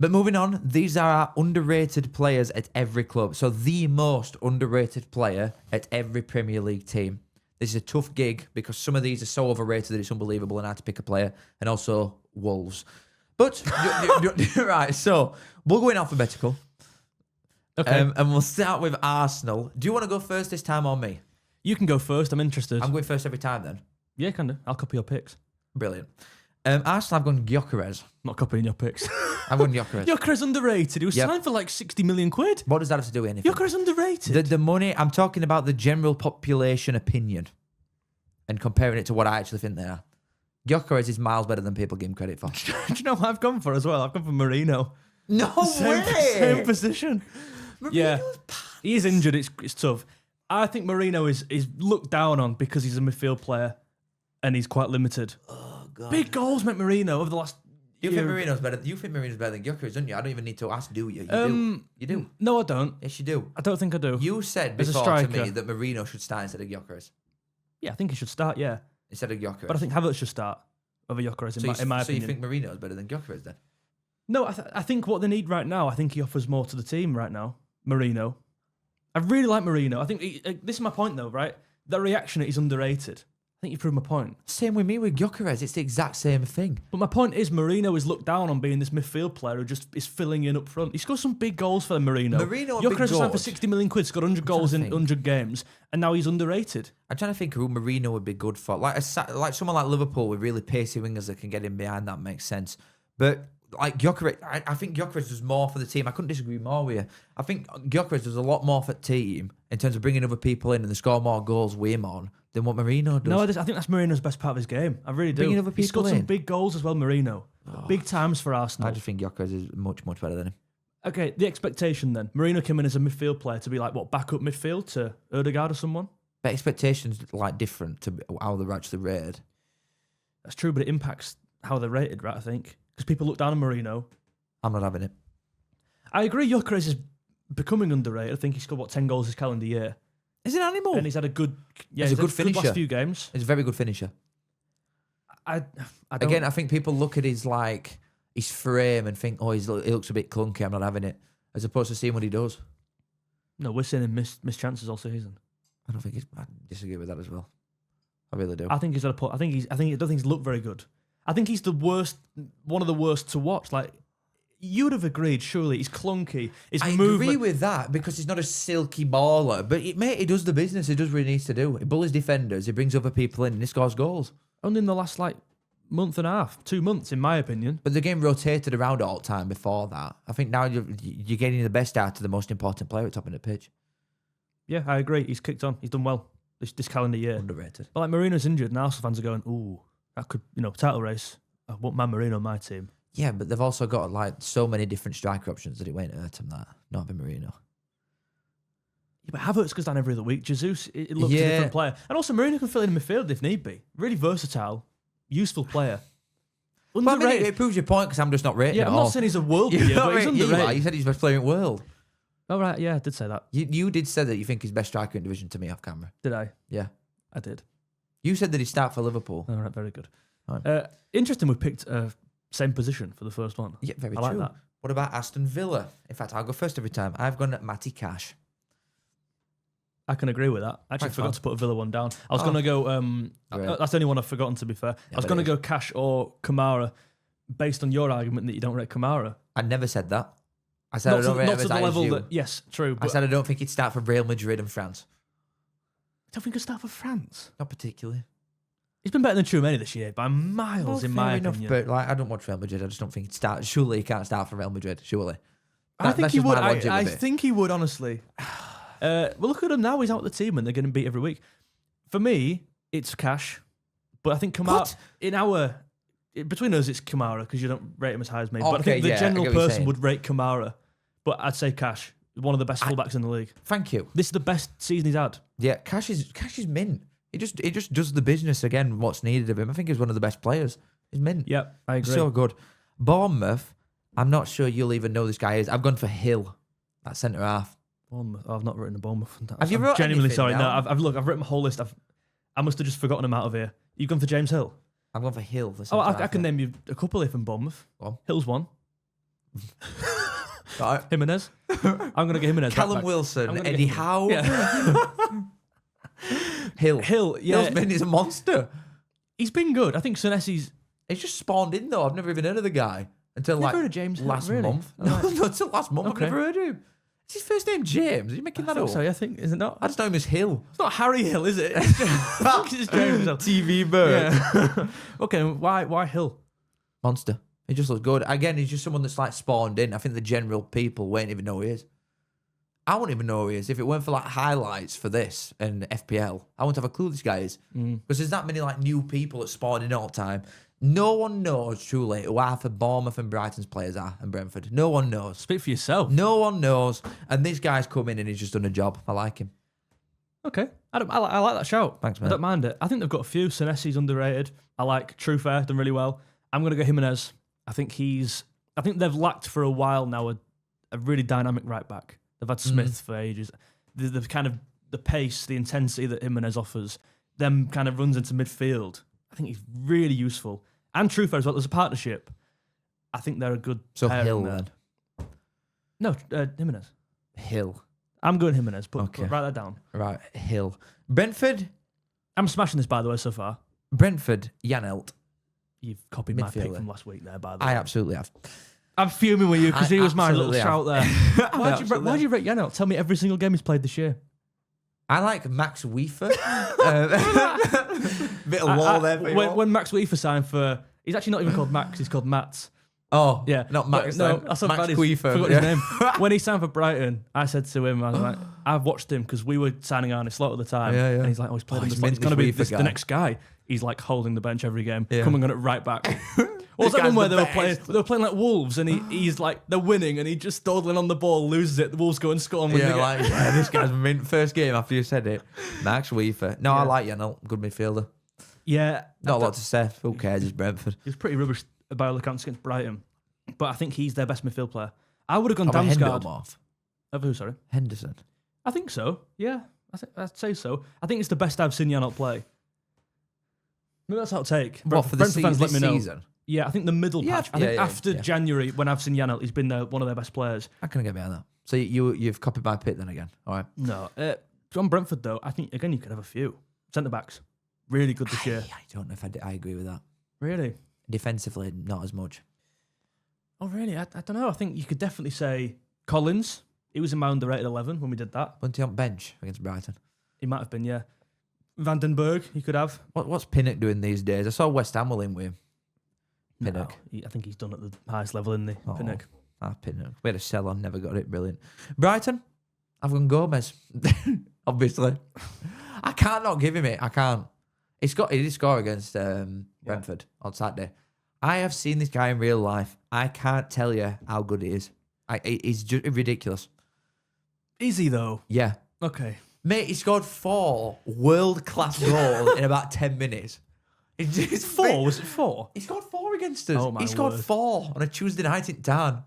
But moving on, these are our underrated players at every club. So the most underrated player at every Premier League team. This is a tough gig because some of these are so overrated that it's unbelievable and hard to pick a player. And also Wolves. But, right, so we'll go in alphabetical. Okay. And we'll start with Arsenal. Do you want to go first this time or me? You can go first. I'm interested. I'm going first every time then. Yeah, can do. I'll copy your picks. Brilliant. Arsenal, I've gone 𝗬𝗏𝗂𝗃. Not copying your picks. I've gone 𝗬𝗏𝗃. 𝗬𝗏𝗃's underrated. He was signed for like 60 million quid. What does that have to do with anything? 𝗬𝗏𝗃's underrated. The money, I'm talking about the general population opinion and comparing it to what I actually think they are. 𝗬𝗏𝗃 is miles better than people give him credit for. Do you know what I've gone for as well? I've gone for Marino. No Same position. Yeah, he is injured. It's tough. I think Marino is looked down on because he's a midfield player and he's quite limited. Oh, God. Big goals meant Marino over the last You year. think Marino's better than 𝗬𝗏𝗃, don't you? I don't even need to ask, do you? You do. No, I don't. Yes, you do. I don't think I do. You said As a before to striker. me that Marino should start instead of 𝗬𝗏𝗃. Yeah, I think he should start, yeah. Instead of 𝗬𝗏𝗃. But I think Havertz should start over 𝗬𝗏𝗃 in my So opinion. you think Marino's better than 𝗬𝗏𝗃 then? No, I think what they need right now, I think he offers more to the team right now. Marino. I really like Marino. I think this is my point though, right? That reaction that he's underrated. I think you proved my point. Same with me with 𝗬𝗏𝗃. It's the exact same thing. But my point is Marino is looked down on being this midfield player who just is filling in up front. He scored some big goals for Marino. Marino and Big 𝗬𝗏𝗃's signed for George. 60 million quid, scored 100 goals in think. 100 games, and now he's underrated. I'm trying to think who Marino would be good for. Like someone like Liverpool with really pacey wingers that can get in behind. That makes sense. But like 𝗬𝗏𝗃, I think 𝗬𝗏𝗃 does more for the team. I couldn't disagree more with you. I think 𝗬𝗏𝗃 does a lot more for the team in terms of bringing other people in and they score more goals with him on than what Marino does. No, I think that's Marino's best part of his game. I really do. Bringing other He scored people some in. big goals as well, Marino. Big times for Arsenal. I just think 𝗬𝗏𝗃 is much, much better than him. Okay, the expectation then. Marino came in as a midfield player to be like, what, backup midfield to 𝗧𝗏𝗃𝗏 or someone? But expectations like different to how they're actually rated. That's true, but it impacts how they're rated, right, I think? Because people look down on Marino. I'm not having it. I agree 𝗬𝗏𝗃 is becoming underrated. I think he scored, what, 10 goals this calendar year. He's an animal. And he's had a good... Yeah, He's a good finisher. last few games. He's a very good finisher. I don't... Again, I think people look at his frame and think, oh, he looks a bit clunky. I'm not having it. As opposed to seeing what he does. No, we're seeing him miss chances all season. I disagree with that as well. I really do. I think he's at a point. I don't think he's looked very good. I think he's the worst, one of the worst to watch. Like, you would have agreed, surely. He's clunky. His I movement... agree with that because he's not a silky baller. But, he does the business. He does what he needs to do. He bullies defenders. He brings other people in and he scores goals. Only in the last, month and a half, 2 months, in my opinion. But the game rotated around all the time before that. I think now you're getting the best out of the most important player at top of the pitch. Yeah, I agree. He's kicked on. He's done well this calendar year. Underrated. But Marino's injured and Arsenal fans are going, ooh, that could, title race. I want my Marino on my team. Yeah, but they've also got so many different striker options that it won't hurt them that. Not having Marino. Yeah, but Havertz goes down every other week. Jesus, it looks a different player. And also Marino can fill in midfield if need be. Really versatile, useful player. Well, Underrated. it proves your point because I'm just not rating Yeah, him I'm at all. not saying he's a world beater, but he's underrated. You said he's best player in the world. Oh, right, yeah, I did say that. You did say that you think he's best striker in division to me off camera. Did I? Yeah. I did. You said that he'd start for Liverpool. All right, very good. Right. Interesting we picked same position for the first one. Yeah, very I true. like that. What about Aston Villa? In fact, I'll go first every time. I've gone at Matty Cash. I can agree with that. I actually Thanks, forgot man. to put a Villa one down. I was going to go... Great. that's the only one I've forgotten, to be fair. Yeah, I was but going to it go Cash or Kamara based on your argument that you don't rate Kamara. I never said that. I said I don't rate him as high as you. Yes, true. I But said I don't think he'd start for Real Madrid and France. I don't think he'll start for France. Not particularly. He's been better than Tchouaméni this year by miles, in my opinion. But I don't watch Real Madrid. I just don't think he'd start. Surely he can't start for Real Madrid. Surely. I think That's he just would. my logic I with it. think he would, honestly. Well, look at him now. He's out with the team and they're getting beat every week. For me, it's Cash. But I think Kamara... What? Between us, it's Kamara because you don't rate him as high as me. Okay, but I think the yeah, I general get what you're person saying. would rate Kamara. But I'd say Cash. One of the best fullbacks in the league. Thank you. This is the best season he's had. Yeah, Cash is mint. He just does the business again. What's needed of him. I think he's one of the best players. He's mint. Yep, I agree. So good. Bournemouth. I'm not sure you'll even know this guy is. I've gone for Hill, that centre half. Bournemouth. I've not written a Bournemouth. Have you I'm wrote genuinely anything sorry. down? No, I've written my whole list. I must have just forgotten him out of here. You've gone for James Hill. I'm going for Hill. I can name you a couple here from Bournemouth. Go on. Hill's one. Right. Jimenez. I'm going to get Jimenez. Callum right back. Wilson, Eddie Howe. Yeah. Hill, yeah. Hill's a monster. He's been good. I think 𝗬𝗏𝗍's... He's just spawned in though. I've never even heard of the guy until Never like heard of James Hill, last really? month. Oh, No, right. not until last month. Okay. I've never heard of him. Is his first name James? Are you making that up? So I think, is it not? I just know him as Hill. It's not Harry Hill, is it? It's just James Hill. TV bird. Yeah. Okay, why Hill? Monster. He just looks good. Again, he's just someone that's like spawned in. I think the general people won't even know who he is. I wouldn't even know who he is if it weren't for like highlights for this and FPL. I wouldn't have a clue who this guy is because there's that many like new people that spawn in all the time. No one knows truly who half of Bournemouth and Brighton's players are and Brentford. No one knows. Speak for yourself. No one knows. And this guy's come in and he's just done a job. I like him. Okay, I like that shout. Thanks, I mate. don't mind it. I think they've got a few. 𝗬𝗏𝗍's underrated. I like 𝗔𝗏𝗏, done really well. I'm going to go Jimenez. I think they've lacked for a while now a really dynamic right back. They've had Smith for ages. The kind of the pace, the intensity that Jimenez offers, them kind of runs into midfield. I think he's really useful. And 𝗔𝗏𝗏 as well. There's a partnership. I think they're a good So pairing Hill there. then. No, Jimenez. Hill. I'm going Jimenez. Okay. Write that down. Right. Hill. Brentford. I'm smashing this, by the way, so far. Brentford. Janelt. You've copied my pick Midfielder. from last week there, by the way. I absolutely have. I'm fuming with you because he was my little absolutely shout have. there. Why'd you rate Janelt? Tell me every single game he's played this year. I like Max Weaver. Bit of wall there. When Max 𝗲𝗏𝗏 signed for... He's actually not even called Max, he's called Mats. Oh, Yeah. not Max. No, then. that's so Max bad. 𝗲𝗏𝗏. Forgot his name. When he signed for Brighton, I said to him, I was like, I've watched him because we were signing Arne Slot at the time. Yeah, yeah. And he's like, he's played Oh, him. he's He's mint going to be this 𝗲𝗏𝗏 the guy. next guy. He's like holding the bench every game, Yeah. coming on it right back. What was This that one guy's where the they were playing like Wolves and he's like, they're winning and he just dawdling on the ball, loses it, the Wolves go and score and win the Yeah, game. this guy's mint. First game after you said it. Max Weaver. No, I like Janelt. Good midfielder. Yeah. Not a lot to say. Who cares? It's Brentford. He was pretty rubbish by all accounts against Brighton. But I think he's their best midfield player. I would have gone About Damsgaard. Henderson. Of who, sorry? Henderson. I think so. Yeah. I'd say so. I think it's the best I've seen Janelt play. Maybe that's how take. What, for the Brentford fans, let me know. season? Yeah, I think the middle Yeah, patch. I think yeah, after yeah. January, when I've seen Janelt, he's been one of their best players. I can get behind that. So you've copied my pick then again. All right. No. John Brentford, though, I think, again, you could have a few. Centre-backs. Really good this year. I don't know if I agree with that. Really? Defensively, not as much. Oh, really? I don't know. I think you could definitely say Collins. He was in my underrated 11 when we did that. Wasn't he on bench against Brighton? He might have been, yeah. Van den Berg, you could have. What's Pinnock doing these days? I saw West Ham will in with him. Pinnock. No, I think he's done at the highest level in the Pinnock. Pinnock. We had a sell on, never got it. Brilliant. Brighton, I've gone Gomez. Obviously. I can't not give him it. I can't. He did score against Brentford on Saturday. I have seen this guy in real life. I can't tell you how good he is. He's just ridiculous. Is he, though? Yeah. Okay. Mate, he scored 4 world-class goals in about 10 minutes. It's 4? Was it 4? He scored 4 against us. Oh, my He scored word. 4 on a Tuesday night in town.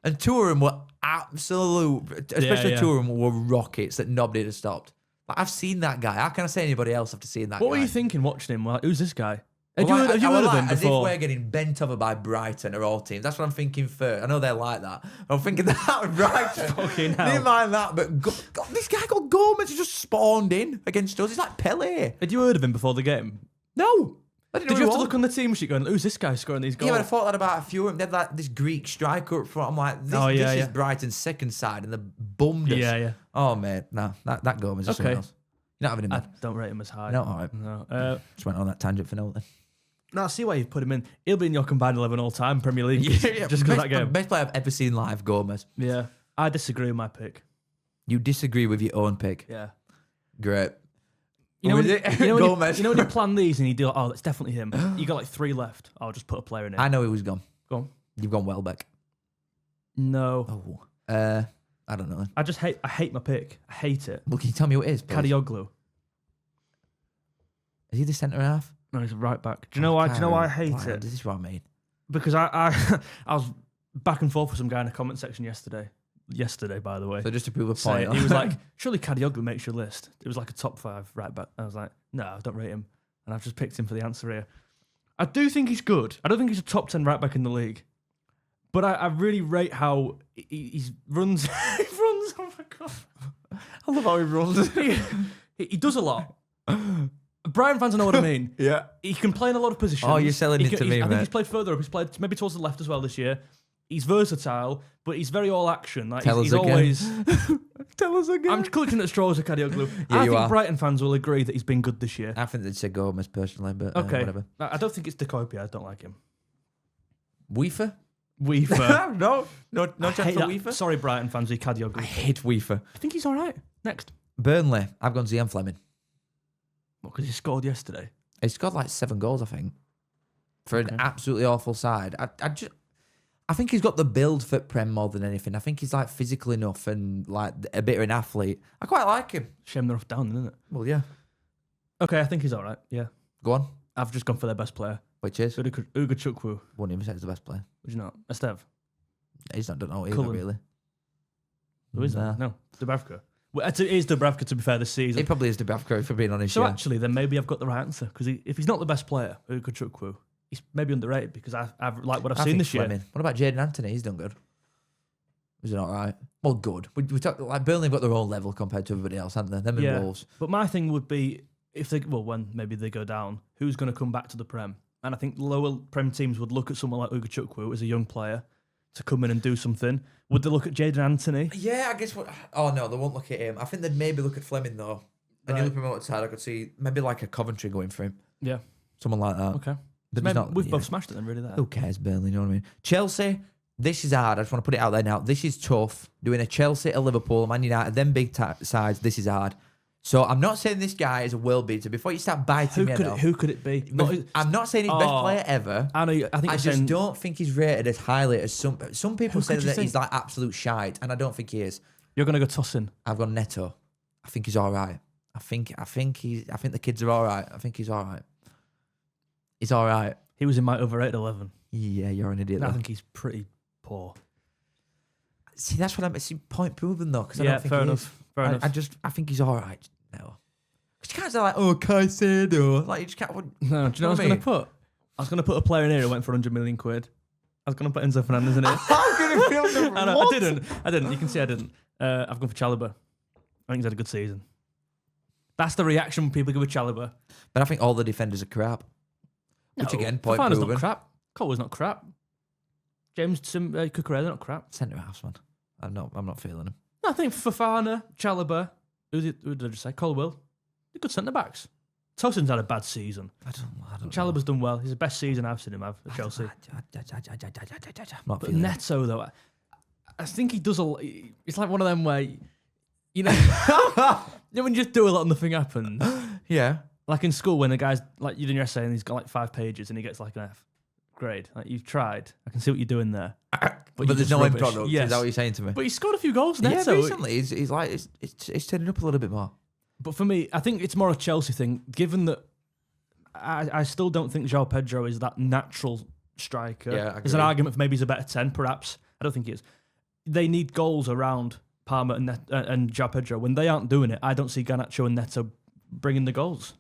And 2 of them were absolute, especially yeah. 2 of them were rockets that nobody had stopped. But I've seen that guy. How can I say anybody else after seeing that guy? What were you thinking watching him? Like, who's this guy? Well, Had you heard of him as before? if we're getting bent over by Brighton or all teams. That's what I'm thinking first. I know they're like that. I'm thinking that with Brighton. Fucking hell. Didn't mind that, but God, this guy called Gomez he just spawned in against us. He's like Pele. Had you heard of him before the game? No. I didn't Did know you who have to he look on the team sheet going, who's this guy scoring these was. goals? Yeah, but I thought that about a few of them. They had like this Greek striker up front. I'm like, this is Brighton's second side, and they bummed us. Yeah. Oh, mate. No, that Gomez is something else. You're not having him I in. don't rate him as high. No, all right. No. Just went on that tangent for no then. No, I see why you've put him in. He'll be in your combined 11 all time, Premier League. Yeah, Just because of that game. Best player I've ever seen live, Gomez. Yeah. I disagree with my pick. You disagree with your own pick. Yeah. Great. You know, Who when is it? you Gomez. when you plan these and you do, oh, that's definitely him. You got like 3 left. I'll just put a player in it. I know who's gone. Go on. You've gone Welbeck. No. Oh. I don't know. I hate my pick. I hate it. Well, can you tell me who it is, please? 𝗕𝗏𝗂𝗀. Is he the centre half? No, he's a right back. Do you know why? Do you know why I hate it? This is what I mean. Because I was back and forth with some guy in the comment section yesterday. Yesterday, by the way. So just to prove a point. He was like, surely 𝗕𝗏𝗂𝗀 makes your list. It was like a top 5 right back. I was like, no, I don't rate him. And I've just picked him for the answer here. I do think he's good. I don't think he's a top 10 right back in the league. But I really rate how he runs. He runs. Oh my god! I love how he runs. He does a lot. Brighton fans know what I mean. Yeah. He can play in a lot of positions. Oh, you're selling it to me, I think mate. he's played further up. He's played maybe towards the left as well this year. He's versatile, but he's very all action. Like he's always. Tell us again. I'm clutching at straws at 𝗕𝗿𝗄𝗄. Yeah, I you think are. Brighton fans will agree that he's been good this year. I think they'd say Gomez personally, but Okay. whatever. I don't think it's 𝗕𝗿𝗃𝗃. I don't like him. 𝗬𝗃? No chance for hate that. 𝗬𝗃? Sorry, Brighton fans. I 𝗕𝗿𝗄𝗃. hate 𝗬𝗃. I think he's all right. Next. Burnley, I've gone Zian Fleming. What, because he scored yesterday? He scored like 7 goals, I think, for an absolutely awful side. I think he's got the build for Prem more than anything. I think he's like physical enough and like a bit of an athlete. I quite like him. Shame they're off down, isn't it? Well, yeah. Okay, I think he's all right. Yeah. Go on. I've just gone for their best player. Which is? 𝗕𝗿𝗄𝗃. Wouldn't even say he's the best player. Would you not? Estev. He's not done all either, Cullen. really. Who is that? No. 𝗕𝗏𝗃𝗄. Well, it is 𝗕𝗏𝗃𝗄, to be fair, this season. He probably is 𝗕𝗏𝗃𝗄, for being honest. So yeah. actually, then maybe I've got the right answer. Because if he's not the best player, 𝗕𝗿𝗄𝗃, he's maybe underrated because I've like what I've I seen think this year. Fleming. What about Jaden Anthony? He's done good. Was it all right? Well, good. We talk like Burnley have got their own level compared to everybody else, haven't they? Them and Yeah. Wolves. But my thing would be, when maybe they go down, who's going to come back to the Prem? And I think lower Prem teams would look at someone like 𝗕𝗿𝗄𝗃 as a young player to come in and do something. Would they look at Jaden Anthony? Yeah, I guess. Oh no, they won't look at him. I think they'd maybe look at Fleming though. A newly promoted side, I could see maybe like a Coventry going for him. Yeah. Someone like that. Okay. But Maybe he's we've yeah. both smashed it then, really. There. Who cares, Burnley? You know what I mean? Chelsea. This is hard. I just want to put it out there now. This is tough. Doing a Chelsea, a Liverpool, Man United, them big sides. This is hard. So I'm not saying this guy is a world beater. Before you start biting me, Who could it be? I'm not saying he's best player ever. I know. I think I you're just saying, don't think he's rated as highly as some people say could you that think? he's like absolute shite, and I don't think he is. you're going to go tossing. I've gone Neto. I think he's all right. I think the kids are all right. I think he's all right. He's all right. He was in my overrated 11. Yeah, you're an idiot. I Though. think he's pretty poor. See, that's what I'm. See, point proven though, because I Yeah, don't think fair he enough. is. Fair enough. I think he's all right. No, because you can't say like, oh, Caicedo. Like you just can't. No, do you know what I was I going mean? to put? I was going to put a player in here who went for 100 million quid. I was going to put Enzo Fernandez in it. How can it feel different? I know, What? I didn't. You can see I didn't. I've gone for Chalobah. I think he's had a good season. That's the reaction when people give a Chalobah. But I think all the defenders are crap. Which again, point Fofana's proven. not crap. Colwell's not crap. James Cucurella not crap. Centre halves, man. I'm not feeling him. No, I think Fofana, Chalobah, who did I just say? Colwell. They're good centre backs. Tosin's had a bad season. I don't Chalobah's done well. He's the best season I've seen him have at Chelsea. I'm not But feeling it. Neto, though, I think he does a lot. It's like one of them where, you know, when you just do a lot and nothing happens. Yeah. Like in school when a guy's, like you're doing your essay and he's got like 5 pages and he gets like an F grade. Like you've tried. I can see what you're doing there. But you're there's just no end rubbish. product. Yes. Is that what you're saying to me? But he's scored a few goals, Yeah, Neto. recently he's like it's turning up a little bit more. But for me, I think it's more a Chelsea thing, given that I still don't think 𝗕𝗿𝗄𝗃𝗄 is that natural striker. Yeah, I There's an agree. argument for maybe he's a better 10, perhaps. I don't think he is. They need goals around Palmer and 𝗕𝗿𝗄𝗃𝗄. When they aren't doing it, I don't see Garnacho and Neto bringing the goals.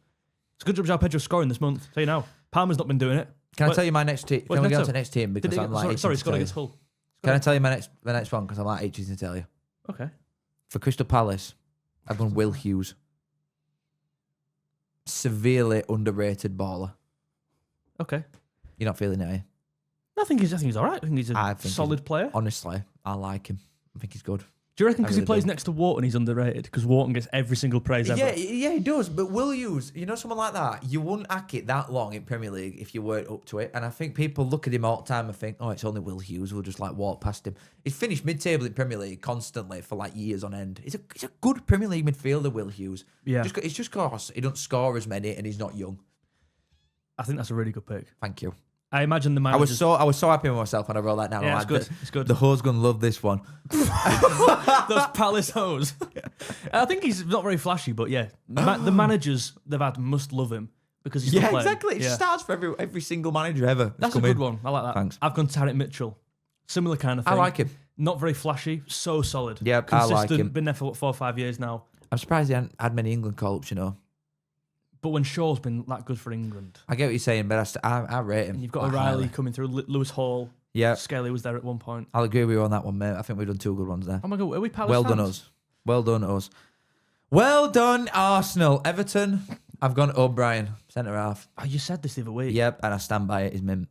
It's a good job 𝗕𝗿𝗄𝗃 scoring this month. Tell you now. Palmer's not been doing it. Can I tell you my next team? Can we go Neto? on to next team because I'm like sorry, itching it's got to against tell you. Hull. Can I tell you my next one because I'm like itching to tell you? Okay. For Crystal Palace, I've gone Will Hughes. Severely underrated baller. Okay. You're not feeling it, are you? I think he's all right. I think he's I a think solid player. Honestly, I like him. I think he's good. Do you reckon because really he plays do. next to Wharton, he's underrated? Because Wharton gets every single praise ever. Yeah, he does. But Will Hughes, you know, someone like that, you wouldn't hack it that long in Premier League if you weren't up to it. And I think people look at him all the time and think, oh, it's only Will Hughes. We'll just like walk past him. He's finished mid-table in Premier League constantly for like years on end. He's a good Premier League midfielder, Will Hughes. Yeah. It's just because he doesn't score as many and he's not young. I think that's a really good pick. Thank you. I imagine the I managers... was so happy with myself when I wrote that down. Yeah, I'm it's like, good. It's good. The hoes gonna love this one. Those Palace hoes. I think he's not very flashy, but yeah, the managers they've had must love him because he's still playing. Exactly. It Yeah. starts for every single manager ever. That's a good one. I like that. Thanks. I've gone Tarek Mitchell. Similar kind of thing. I like him. Not very flashy, so solid. Yeah, I consistent. like him. Been there for 4 or 5 years now. I'm surprised he hadn't had many England call-ups, you know. But when Shaw's been that good for England, I get what you're saying, but I rate him. and you've got quite O'Reilly highly. coming through, Lewis Hall. Yeah. Scaife was there at one point. I'll agree with you on that one, mate. I think we've done 2 good ones there. Oh my God, are we Palace Well fans? done us. Well done us. Well done, Arsenal. Everton, I've gone O'Brien, centre half. Oh, you said this the other week. Yep, and I stand by it. He's mint.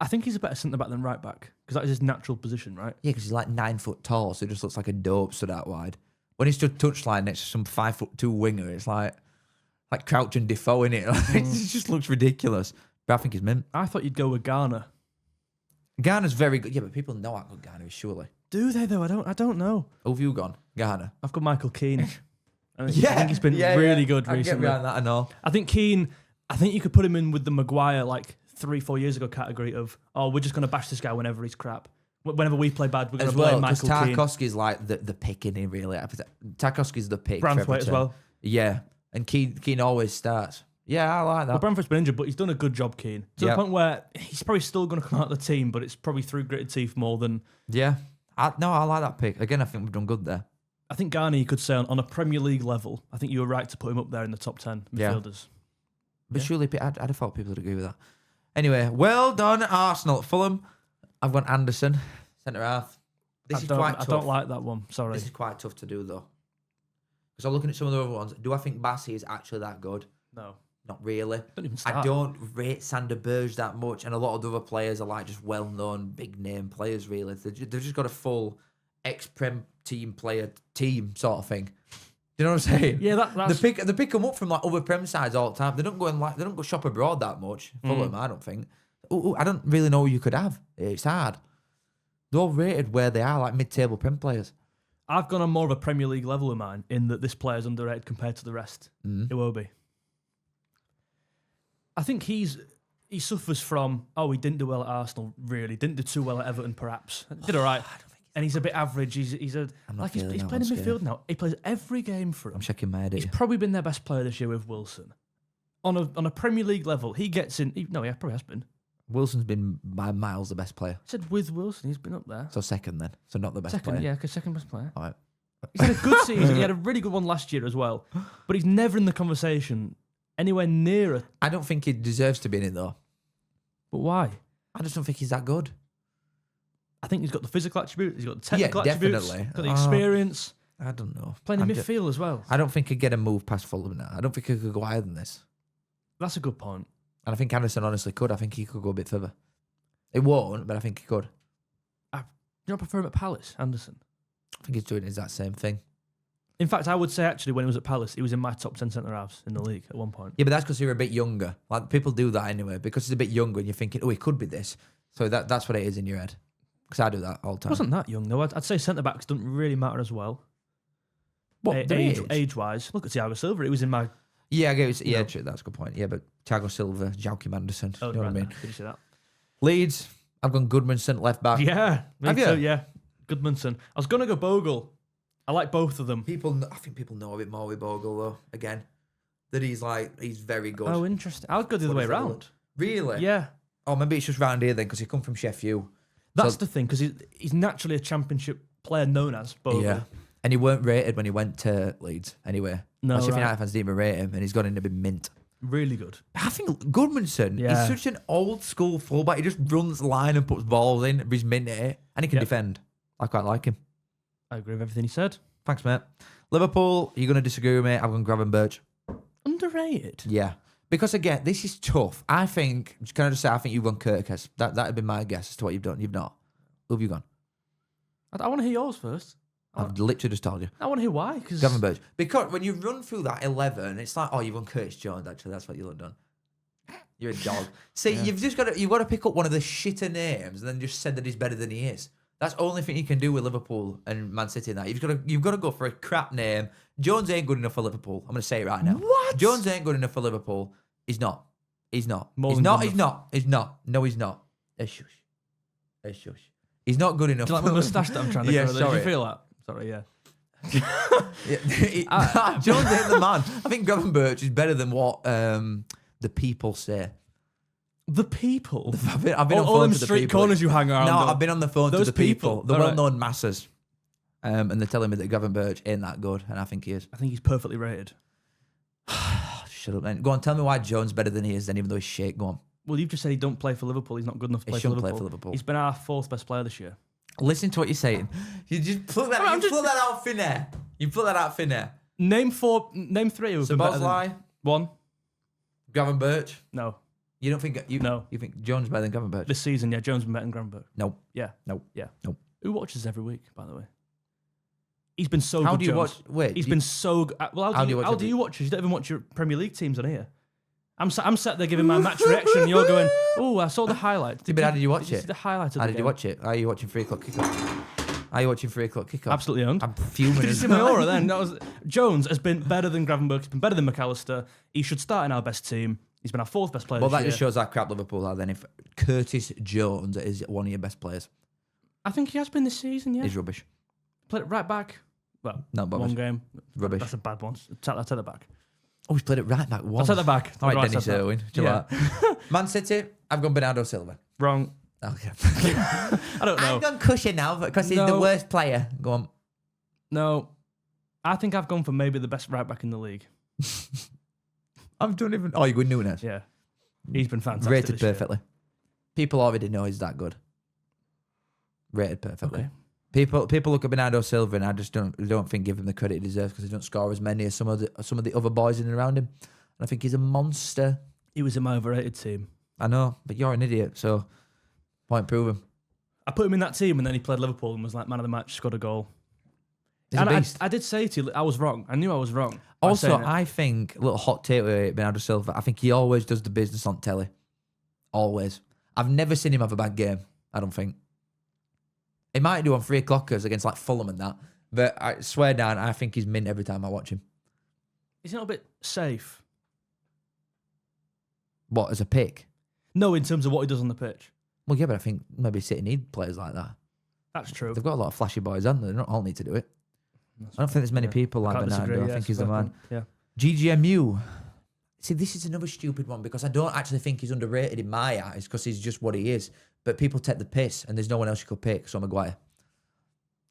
I think he's a better centre back than right back because that is his natural position, right? Yeah, because he's like 9 foot tall, so he just looks like a dope stood out wide. When he stood touchline next to some 5'2" winger, it's like Crouch and Defoe in it. It just looks ridiculous. But I think he's mint. I thought you'd go with Garner. Garner's very good. Yeah, but people know how good Garner is, surely. Do they though? I don't know. Who have you gone? Garner. I've got Michael Keane. I Yeah, think he's been really good I can recently. get behind that and all. I think Keane. I think you could put him in with the Maguire like 3-4 years ago category of we're just gonna bash this guy whenever he's crap. Whenever we play bad, we're gonna blame Michael Keane. Tarkowski's like the pick in here, really. Tarkowski's the pick. Branthwaite as well. Yeah, and Keane always starts. Yeah, I like that. Well, Brentford's been injured, but he's done a good job, Keane. To the point where he's probably still going to come out of the team, but it's probably through gritted teeth more than... Yeah. I like that pick. Again, I think we've done good there. I think Garner, you could say, on a Premier League level, I think you were right to put him up there in the top 10 midfielders. But surely, I'd have thought people would agree with that. Anyway, well done, Arsenal. Fulham, I've gone Anderson, centre half. This is quite tough. I don't like that one, sorry. This is quite tough to do, though. Because I'm looking at some of the other ones. Do I think 𝗖𝗵𝗲𝗂𝘂 is actually that good? No. Not really. Don't even start. I don't rate 𝗓𝗔𝗵𝗆 that much, and a lot of the other players are like just well-known, big-name players, really. They've just got a full ex-Prem team sort of thing. Do you know what I'm saying? Yeah, that's... They pick them up from like other Prem sides all the time. They don't go shop abroad that much. Fulham, I don't think. I don't really know who you could have. It's hard. They're all rated where they are, like mid-table Prem players. I've gone on more of a Premier League level of mine in that this player's underrated compared to the rest. 𝗬𝗏𝗏𝗧. I think he suffers from, he didn't do well at Arsenal, really. Didn't do too well at Everton, perhaps. Did all right. And he's a bit average. He's playing in midfield now. He plays every game for them. I'm shaking my head. He's probably been their best player this year with Wilson. On a Premier League level, he gets in. He probably has been. Wilson's been by miles the best player. I said with Wilson, he's been up there. So second then. So not the best second, player. Yeah, because second best player. All right. He's had a good season. He had a really good one last year as well. But he's never in the conversation anywhere near it. I don't think he deserves to be in it though. But why? I just don't think he's that good. I think he's got the physical attributes. He's got the technical attributes. Definitely. Got the experience. I don't know. Playing in midfield as well. I don't think he'd get a move past Fulham now. I don't think he could go higher than this. That's a good point. And I think Anderson honestly could. I think he could go a bit further. It won't, but I think he could. You don't prefer him at Palace, Anderson? I think he's doing the exact same thing. In fact, I would say actually when he was at Palace, he was in my top 10 centre-halves in the league at one point. Yeah, but that's because you're a bit younger. Like people do that anyway. Because he's a bit younger and you're thinking, he could be this. So that's what it is in your head. Because I do that all the time. He wasn't that young though. I'd say centre-backs don't really matter as well. What, age-wise. Look at 𝗖𝗏𝗏𝗂𝗏. He was in my... Yeah, I get it. Yeah, true. That's a good point. Yeah, but 𝗕𝗏𝗏𝗂𝗏, 𝗬𝗏𝗵 Anderson. Oh, you know what I mean? Did you see that? Leeds, I've gone Goodmanson, left back. Yeah. Have you? Yeah. Goodmanson. I was going to go Bogle. I like both of them. I think people know a bit more with Bogle though. Again, that he's very good. Oh, interesting. I would go the other way around. Really? Yeah. Oh, maybe it's just round here then because he come from Sheffield. That's the thing because he's naturally a championship player known as Bogle. Yeah. And he weren't rated when he went to Leeds anyway. No, Sheffield United fans didn't even rate him, and he's gone into been mint. Really good. I think Goodmanson is such an old school fullback. He just runs the line and puts balls in. He's mint at it, and he can defend. I quite like him. I agree with everything he said. Thanks, mate. Liverpool, you're going to disagree with me. I'm going Gravenberch. Underrated? Yeah. Because, again, this is tough. I think you've gone 𝗬𝗏𝗃𝗃. That'd be my guess as to what you've done. You've not. Who have you gone? I want to hear yours first. I've literally just told you. I want to hear why. Gravenberch. Because when you run through that 11, it's like, you've gone Curtis Jones, actually. That's what you've done. You're a dog. See, you've got to pick up one of the shitter names and then just said that he's better than he is. That's the only thing you can do with Liverpool and Man City and that. You've got to go for a crap name. Jones ain't good enough for Liverpool. I'm going to say it right now. What? Jones ain't good enough for Liverpool. He's not. He's not. No, he's not. Shush. He's not good enough. Do you like my moustache that I'm trying to grow? Sorry. Did you feel that? Sorry, yeah. Jones ain't the man. I think Gravenberch is better than what the people say. The people? I've been on all phone them to the street people. corners you hang around. No, I've been on the phone to those the people. The all right. well-known masses. And they're telling me that Gravenberch ain't that good, and I think he is. I think he's perfectly rated. Shut up, then. Go on, tell me why Jones better than he is, then even though he's shit. Go on. Well, you've just said he don't play for Liverpool. He's not good enough to He play for shouldn't Liverpool. play for Liverpool. He's been our 4th best player this year. Listen to what you're saying. You just plug that. You plug that out thin air. You plug that out thin air. Name 3 who've been better than 𝗵𝗲𝗄𝗧, 1. Gravenberch. No. You don't think No. You think Jones better than Gravenberch? This season, yeah, Jones been better than Gravenberch. Nope. Yeah. Nope. Yeah. Nope. Who watches every week, by the way? He's been so How good, do you Jones. watch? Wait. He's been so good. Well, how do you watch? You don't even watch your Premier League teams on here. I'm sat there giving my match reaction, and you're going, "Oh, I saw the highlights." But how did you watch Did you it? see the highlights of How the did game? you watch it? Are you watching 3 o'clock kickoff? Are you watching 3 o'clock kickoff? Absolutely owned. I'm fuming. Did you see my aura then? Jones has been better than Gravenberch. He's been better than McAllister. He should start in our best team. He's been our 4th best player. Well, this that year. just shows how crap Liverpool are. Then if Curtis Jones is one of your best players, I think he has been this season. Yeah, he's rubbish. played it right back. Well, No, but one game. rubbish. That's a bad one. I'll take that back. Oh, he's played it right back I'll once. take that back. All right, I'd Dennis say that. Irwin. Chill Yeah. out. Man City, I've gone Bernardo Silva. Wrong. Okay. I don't know. I've gone Cushion now because he's the No. worst player. Go on. No, I think I've gone for maybe the best right back in the league. I don't even. Oh, you're going Nunes. Yeah, he's been fantastic. Rated this year. perfectly. People already know he's that good. Rated perfectly. Okay. People look at Bernardo Silva and I just don't think give him the credit he deserves because he don't score as many as some of the other boys in and around him. And I think he's a monster. He was in my overrated team. I know, but you're an idiot, so point proven. I put him in that team, and then he played Liverpool and was like man of the match, scored a goal. He's And a beast. I did say to you, I was wrong. I knew I was wrong. by Also, saying it. I think a little hot take with Bernardo Silva. I think he always does the business on telly. Always. I've never seen him have a bad game. I don't think. He might do on 3 o'clockers against like Fulham and that, but I swear down, I think he's mint every time I watch him. Is he not a bit safe? What, as a pick? No, in terms of what he does on the pitch. Well, yeah, but I think maybe City need players like that. That's true. They've got a lot of flashy boys, haven't they? They don't all need to do it. I don't think there's many people like Can't Bernardo. disagree, I think he's the fair man. point. Yeah. GGMU. See, this is another stupid one because I don't actually think he's underrated in my eyes because he's just what he is. But people take the piss and there's no one else you could pick, so Maguire.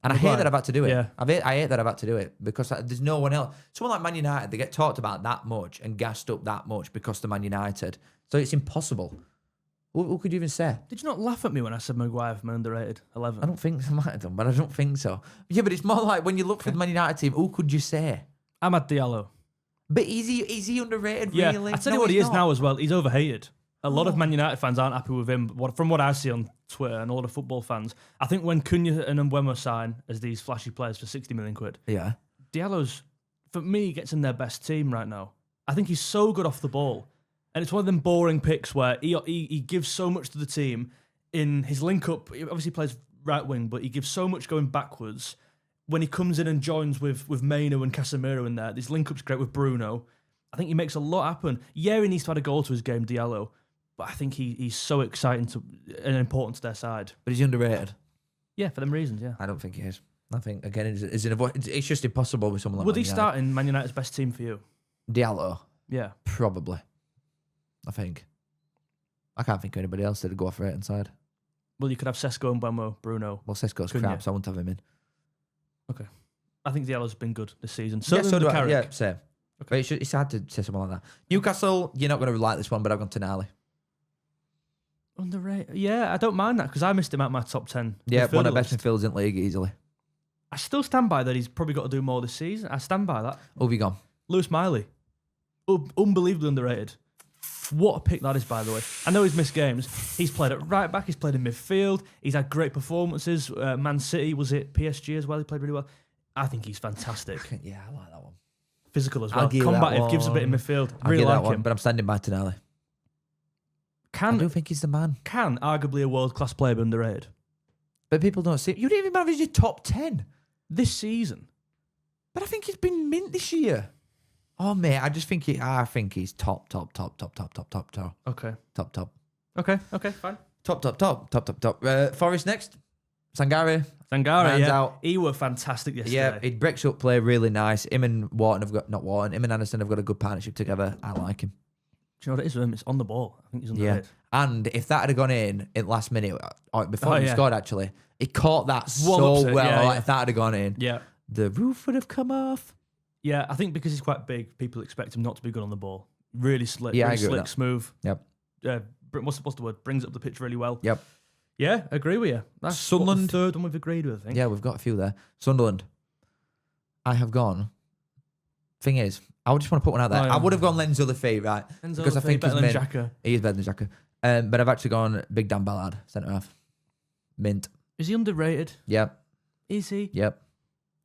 And I hate Maguire. that I've had to do it. Yeah. I hate that I've had to do it because there's no one else. Someone like Man United, they get talked about that much and gassed up that much because they're Man United. So it's impossible. Who could you even say? Did you not laugh at me when I said Maguire from an underrated 11? I don't think so. I might have done, but I don't think so. Yeah, but it's more like when you look for the Man United team, who could you say? Amad Diallo. But is he underrated, Yeah, really? I tell you No, what he he's is not. now as well. He's overhated. A lot of Man United fans aren't happy with him. From what I see on Twitter and a lot of football fans, I think when Cunha and 𝗏𝗏 sign as these flashy players for 60 million quid, Yeah. Diallo's, for me, gets in their best team right now. I think he's so good off the ball. And it's one of them boring picks where he gives so much to the team in his link-up. He obviously plays right wing, but he gives so much going backwards. When he comes in and joins with Maino and Casemiro in there, this link-up's great with Bruno. I think he makes a lot happen. Yeah, he needs to add a goal to his game, Diallo. But I think he's so exciting and important to their side. But he's underrated. Yeah, for them reasons, yeah. I don't think he is. I think, again, it's just impossible with someone like Would Man he United. start in Man United's best team for you? Diallo? Yeah. Probably. I think. I can't think of anybody else that'd go off right inside. Well, you could have 𝗧𝘂𝗏𝗄𝗆 and 𝗏𝗏, Bruno. Well, Cisco's Cunha. crap, so I wouldn't have him in. Okay. I think Diallo's been good this season. Yeah, Certainly so do under I. Carrick. Yeah, same. But it's hard to say someone like that. Newcastle, you're not going to like this one, but I've gone Tonali. Underrated. Yeah, I don't mind that because I missed him out of my top 10. Yeah, one of the midfielder best list. midfielders in the league easily. I still stand by that he's probably got to do more this season. I stand by that. Who have you gone? Lewis Miley. Unbelievably underrated. What a pick that is, by the way. I know he's missed games. He's played at right back. He's played in midfield. He's had great performances. Man City, was it PSG as well? He played really well. I think he's fantastic. Yeah, I like that one. Physical as I'll well. give you that Combative, gives a bit in one. midfield. I'll Really give that like one, him. but I'm standing by Tonali. I Can do think he's the man. arguably a world-class player be underrated? But people don't see. You didn't even have his top 10. This season? But I think he's been mint this year. Oh, mate, I think he's top. Okay. Top. Okay, fine. Top. Forest next. Sangare. Sangare, Man's yeah. out. He were fantastic yesterday. Yeah, he breaks up play really nice. Him and Wharton have got, not Wharton, him and Anderson have got a good partnership together. I like him. Do you know what it is with him? It's on the ball. I think he's underrated. Yeah. And if that had gone in last minute, or before he yeah. scored actually, he caught that Wallops so it, well. yeah, Like, yeah. if that had gone in, Yeah. the roof would have come off. Yeah, I think because he's quite big, people expect him not to be good on the ball. Really slick, Yeah, I really agree with slick, that. smooth. Yep. what's the word? Brings up the pitch really well. Yep. Yeah, agree with you. That's Sunderland. the third one we've agreed with, I think. Yeah, we've got a few there. Sunderland. I have gone. Thing is, I just want to put one out there. I would have gone 𝗕𝗏𝗏𝗏, right? Because I think better than Xhaka. He is better than Xhaka. But I've actually gone Big Dan Ballard, centre half. Mint. Is he underrated? Yep. Is he? Yep.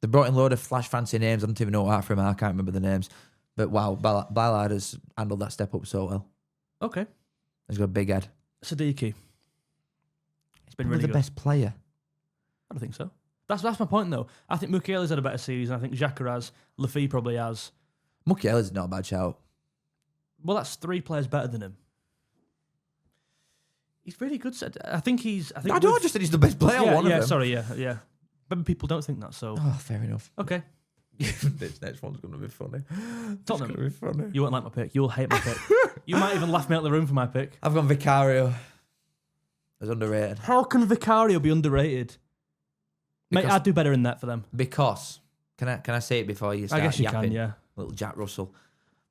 They brought in a load of flash fancy names. I don't even know what for him. I can't remember the names. But wow, Ballard has handled that step up so well. Okay. He's got a big head. 𝗬𝗏𝗂𝗂. He's been really the good. best player. I don't think so. That's my point, though. I think Mukiele's had a better season. I think Xhaka has. Lafy probably has. Mukiele's not a bad shout. Well, that's 3 players better than him. He's really good. I think he's... I just said he's the best player. Yeah, one of them. Sorry, yeah. But people don't think that, so... Oh, fair enough. Okay. This next one's going to be funny. Tottenham. It's going to be funny. You won't like my pick. You'll hate my pick. You might even laugh me out of the room for my pick. I've gone Vicario. As underrated. How can Vicario be underrated? Mate, I'd do better in that for them. Because, can I say it before you start I guess you yapping? can, yeah. Little Jack Russell.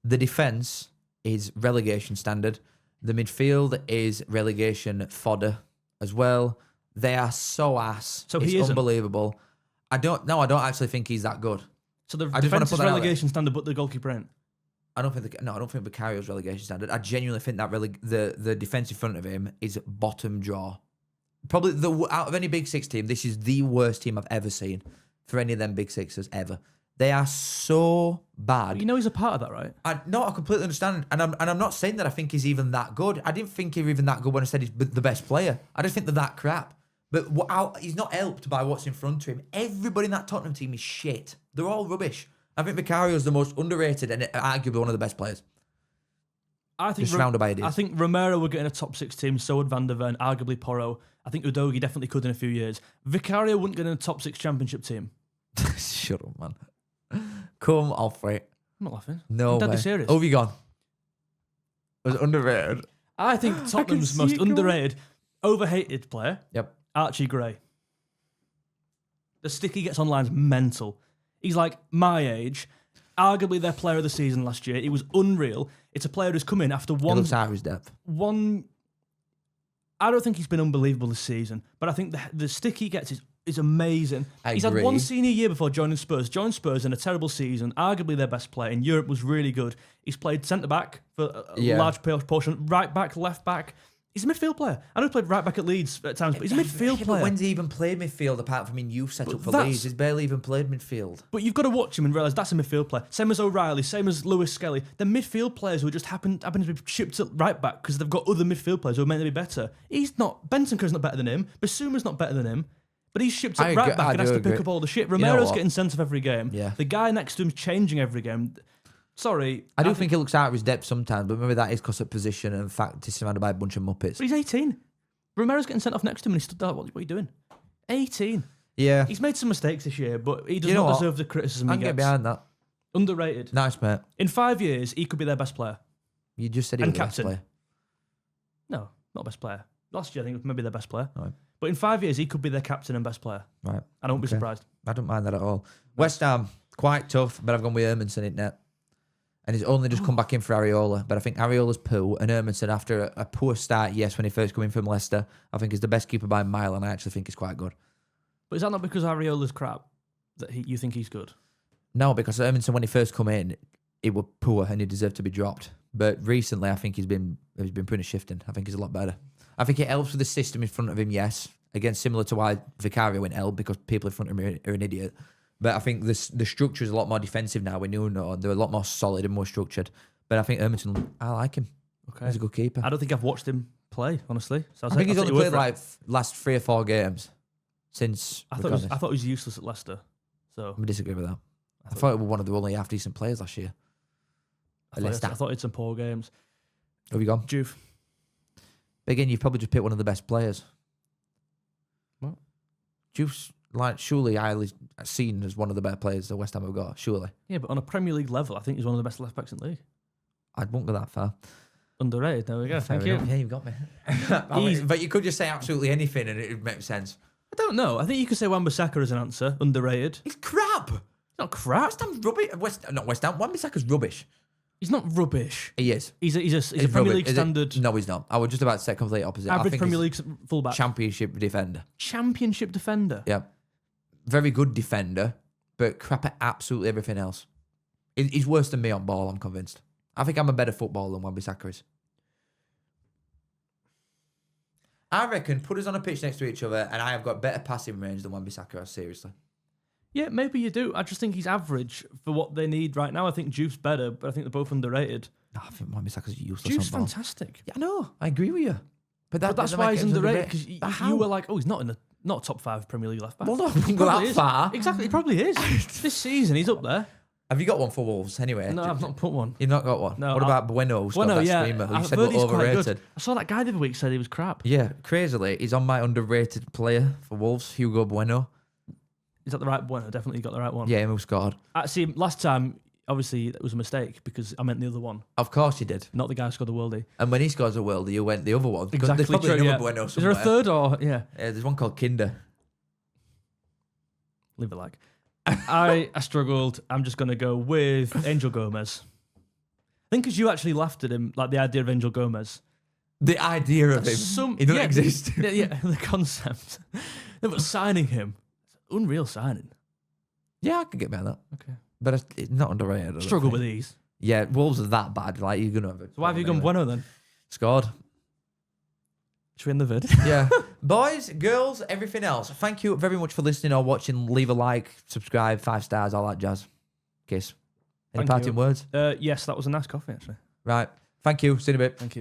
The defence is relegation standard. The midfield is relegation fodder as well. They are so ass. So it's he isn't? Unbelievable. I don't actually think he's that good. So the I just want to defence put is that out relegation standard, but the goalkeeper ain't? I don't think Vicario's relegation standard. I genuinely think that the defence in front of him is bottom drawer. Probably out of any Big Six team, this is the worst team I've ever seen for any of them Big Sixes ever. They are so bad. But you know he's a part of that, right? I completely understand, and I'm not saying that I think he's even that good. I didn't think he was even that good when I said he's the best player. I just think they're that crap. But he's not helped by what's in front of him. Everybody in that Tottenham team is shit. They're all rubbish. I think Vicario's the most underrated and arguably one of the best players. I think surrounded by ideas. I think Romero would get in a top 6 team, so would Van der Ven, arguably Porro. I think Udogie definitely could in a few years. Vicario wouldn't get in a top 6 championship team. Shut up, man. Come off it. I'm not laughing. No I'm deadly way. serious. Who have you gone? Was it underrated? I think Tottenham's most underrated, overhated player, Yep. Archie Gray. The stick he gets online's mental. He's like my age, arguably their player of the season last year. He was unreal. It's a player who's come in after He looks out of his depth. I don't think he's been unbelievable this season, but I think the stick he gets is amazing. He's agree. had one senior year before joining Spurs. Joined Spurs in a terrible season, arguably their best player in Europe, was really good. He's played centre-back for a large portion, right-back, left-back. He's a midfield player. I know he played right-back at Leeds at times, but he's a midfield player. When's he even played midfield apart from in youth set up for Leeds? He's barely even played midfield. But you've got to watch him and realise that's a midfield player. Same as O'Reilly, same as 𝗬𝗏𝗀𝗂𝗃. They're midfield players who just happen to be shipped at right-back because they've got other midfield players who are meant to be better. He's not. Bentancur's not better than him. Bissouma's not better than him. But he's shipped at right-back and has to pick up all the shit. Romero's getting sent off every game. Yeah. The guy next to him's changing every game. Sorry. I do think he looks out of his depth sometimes, but maybe that is because of position and the fact he's surrounded by a bunch of muppets. But he's 18. Romero's getting sent off next to him and he stood there. What are you doing? 18. Yeah. He's made some mistakes this year, but he does not deserve the criticism I he can gets. get behind that. Underrated. Nice, mate. In 5 years, he could be their best player. You just said he was the best captain. player. No, not best player. Last year, I think it was maybe their best player. Right. But in 5 years, he could be their captain and best player. Right. I don't be surprised. I don't mind that at all. West Ham, quite tough, but I've gone with Hermansen in net. And he's only just come back in for Areola. But I think Areola's poo, and Hermansen, after a poor start, yes, when he first came in from Leicester, I think he's the best keeper by a mile, and I actually think he's quite good. But is that not because Areola's crap that you think he's good? No, because Hermansen, when he first come in, he was poor and he deserved to be dropped. But recently, I think he's been pretty shifting. I think he's a lot better. I think it helps with the system in front of him, yes. Again, similar to why Vicario went L, because people in front of him are an idiot. But I think the structure is a lot more defensive now. We knew they're a lot more solid and more structured. But I think Hermansen, I like him. Okay. He's a good keeper. I don't think I've watched him play, honestly. So I think he's only played like last 3 or 4 games since. I thought he was useless at Leicester. So I disagree with that. I thought he was one of the only half decent players last year. I thought he had some poor games. Who have you gone? Juve. But again, you've probably just picked one of the best players. What? Juve's surely highly seen as one of the better players that West Ham have got, surely. Yeah, but on a Premier League level, I think he's one of the best left backs in the league. I won't go that far. Underrated, there we go. Thank you. Yeah, you've got me. But you could just say absolutely anything and it would make sense. I don't know. I think you could say 𝗏𝗏𝗃𝗃 as an answer. Underrated. It's crap. It's not crap. West Ham's rubbish. Not West Ham. Wan-Bissaka's rubbish. He's not rubbish. He is. He's a Premier League standard. No, he's not. I was just about to say complete opposite. Average I think Premier he's League fullback. Championship defender. Championship defender. Yeah. Very good defender, but crap at absolutely everything else. He's worse than me on ball, I'm convinced. I think I'm a better footballer than Wan-Bissaka is. I reckon put us on a pitch next to each other and I have got better passing range than Wan-Bissaka has, seriously. Yeah, maybe you do. I just think he's average for what they need right now. I think Juve's better, but I think they're both underrated. No, I think Wan-Bissaka's useless Juve's on ball. fantastic. Yeah, I know. I agree with you. But that's why he's underrated, because you were like, oh, he's not a top 5 Premier League left back. Well, no, we can go that far. Exactly, he probably is. This season, he's up there. Have you got one for Wolves anyway? No, I've not put one. You've not got one? No. What about Bueno? Bueno, yeah. Streamer who you I've said heard was he's quite overrated. good. I saw that guy the other week said he was crap. Yeah, crazily, he's on my underrated player for Wolves, Hugo Bueno. Is that the right one? I definitely got the right one. Yeah, him who scored. See, last time, obviously, it was a mistake because I meant the other one, Of course you did. not the guy who scored the worldie. And when he scores a worldie, you went the other one. Because Exactly there's probably true, another Bueno Is there somewhere. a third or... Yeah. There's one called Kinder. Leave it like. I struggled. I'm just going to go with Angel Gomez. I think because you actually laughed at him, like the idea of Angel Gomez. The idea of him. He doesn't exist. Yeah, the concept. No, but signing him, unreal signing. Yeah, I can get behind that. Okay. But it's not underrated. I don't Struggle think. with these. Yeah, Wolves are that bad. Like, you're going to have it. So why have you gone Bueno then? Scored. Should we end the vid? Yeah. Boys, girls, everything else. Thank you very much for listening or watching. Leave a like, subscribe, 5 stars, all that jazz. Kiss. Any Thank parting you. words? Yes, that was a nice coffee, actually. Right. Thank you. See you in a bit. Thank you.